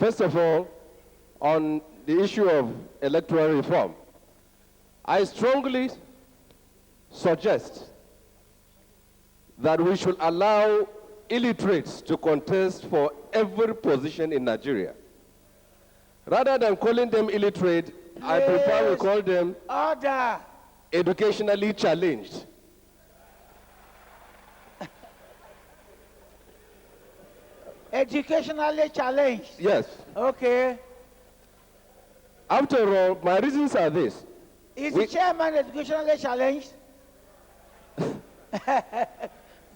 First of all, on the issue of electoral reform, I strongly suggest that we should allow illiterates to contest for every position in Nigeria. Rather than calling them illiterate, I prefer we call them educationally challenged. Educationally challenged? Yes. Okay. After all, my reasons are this. Is the chairman educationally challenged?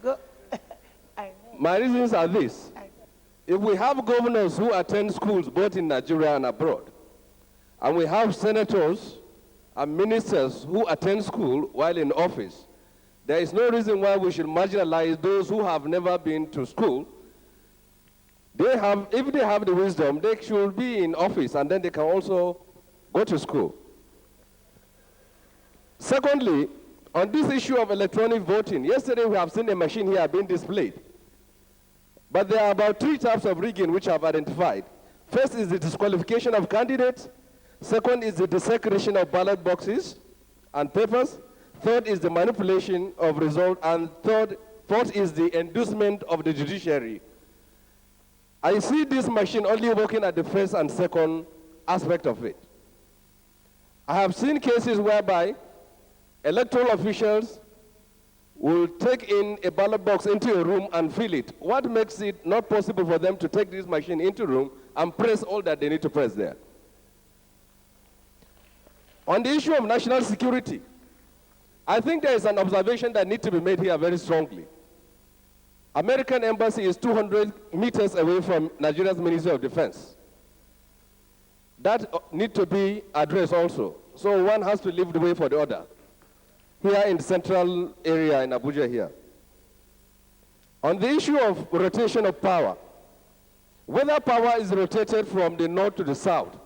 Go. My reasons are this. If we have governors who attend schools both in Nigeria and abroad, and we have senators and ministers who attend school while in office, there is no reason why we should marginalize those who have never been to school. If they have the wisdom, they should be in office, and then they can also go to school. Secondly, on this issue of electronic voting, yesterday we have seen a machine here being displayed. But there are about 3 types of rigging which I've identified. First is the disqualification of candidates. Second is the desecration of ballot boxes and papers. Third is the manipulation of results. And fourth is the inducement of the judiciary. I see this machine only working at the first and second aspect of it. I have seen cases whereby electoral officials will take in a ballot box into a room and fill it. What makes it not possible for them to take this machine into a room and press all that they need to press there? On the issue of national security, I think there is an observation that needs to be made here very strongly. American embassy is 200 meters away from Nigeria's Ministry of Defense. That needs to be addressed also. So one has to leave the way for the other. Here in the central area in Abuja here. On the issue of rotation of power, whether power is rotated from the north to the south,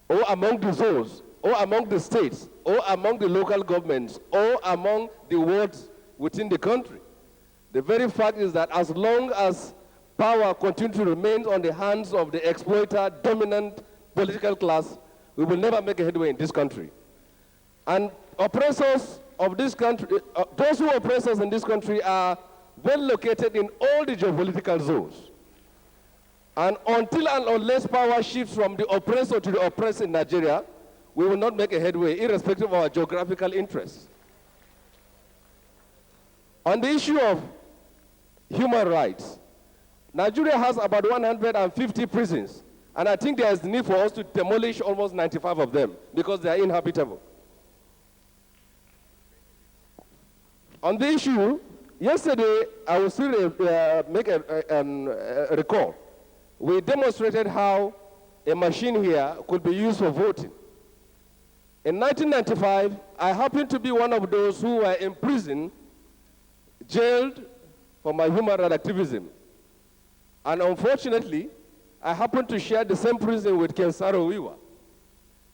or among the zones, or among the states, or among the local governments, or among the wards within the country, the very fact is that as long as power continues to remain on the hands of the exploiter, dominant political class, we will never make a headway in this country. And oppressors of this country, those who oppress us in this country are well located in all the geopolitical zones. And until and unless power shifts from the oppressor to the oppressed in Nigeria, we will not make a headway, irrespective of our geographical interests. On the issue of human rights, Nigeria has about 150 prisons, and I think there is the need for us to demolish almost 95 of them because they are inhabitable. On the issue, yesterday, I will still make a recall. We demonstrated how a machine here could be used for voting. In 1995, I happened to be one of those who were in prison, jailed for my human rights activism. And unfortunately, I happened to share the same prison with Kensaro Wiwa.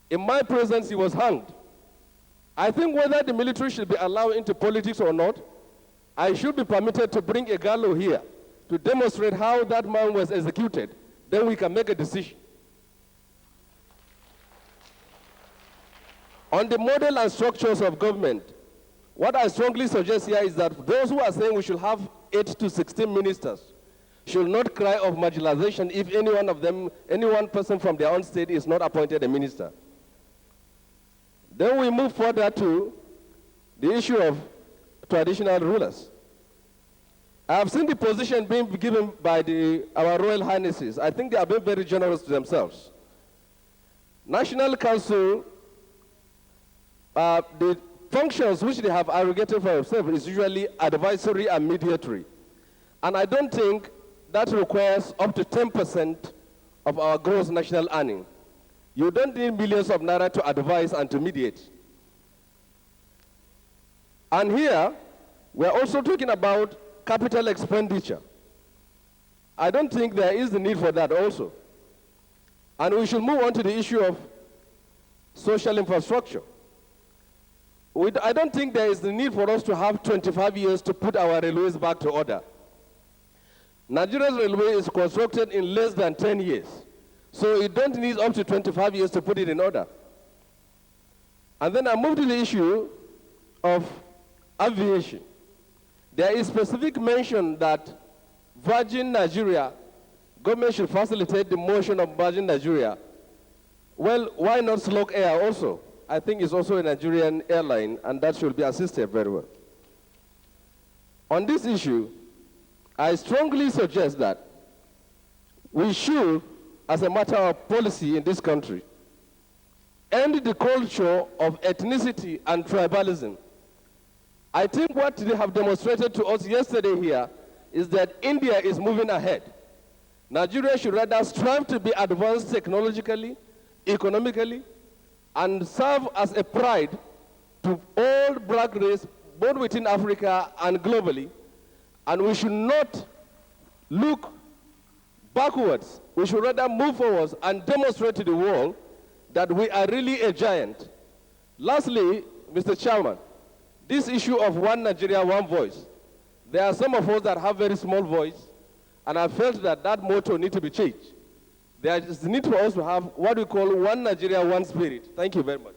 In my presence, he was hanged. I think whether the military should be allowed into politics or not, I should be permitted to bring a gallows here to demonstrate how that man was executed. Then we can make a decision. On the model and structures of government, what I strongly suggest here is that those who are saying we should have 8 to 16 ministers should not cry of marginalization if any one person from their own state is not appointed a minister. Then we move further to the issue of traditional rulers. I have seen the position being given by our Royal Highnesses. I think they are being very generous to themselves. National Council, the functions which they have arrogated for themselves is usually advisory and mediatory. And I don't think that requires up to 10% of our gross national earning. You don't need millions of naira to advise and to mediate. And here, we're also talking about capital expenditure. I don't think there is the need for that also. And we should move on to the issue of social infrastructure. I don't think there is the need for us to have 25 years to put our railways back to order. Nigeria's railway is constructed in less than 10 years. So you don't need up to 25 years to put it in order. And then I move to the issue of aviation. There is specific mention that Virgin Nigeria, government should facilitate the motion of Virgin Nigeria. Well, why not Slok Air also? I think it's also a Nigerian airline, and that should be assisted very well. On this issue, I strongly suggest that we should, as a matter of policy in this country, end the culture of ethnicity and tribalism. I think what they have demonstrated to us yesterday here is that India is moving ahead. Nigeria should rather strive to be advanced technologically, economically, and serve as a pride to all black race, both within Africa and globally. And we should not look backwards. We should rather move forwards and demonstrate to the world that we are really a giant. Lastly, Mr. Chairman, this issue of one Nigeria, one voice, there are some of us that have very small voice, and I felt that that motto needs to be changed. There is the need for us to have what we call one Nigeria, one spirit. Thank you very much.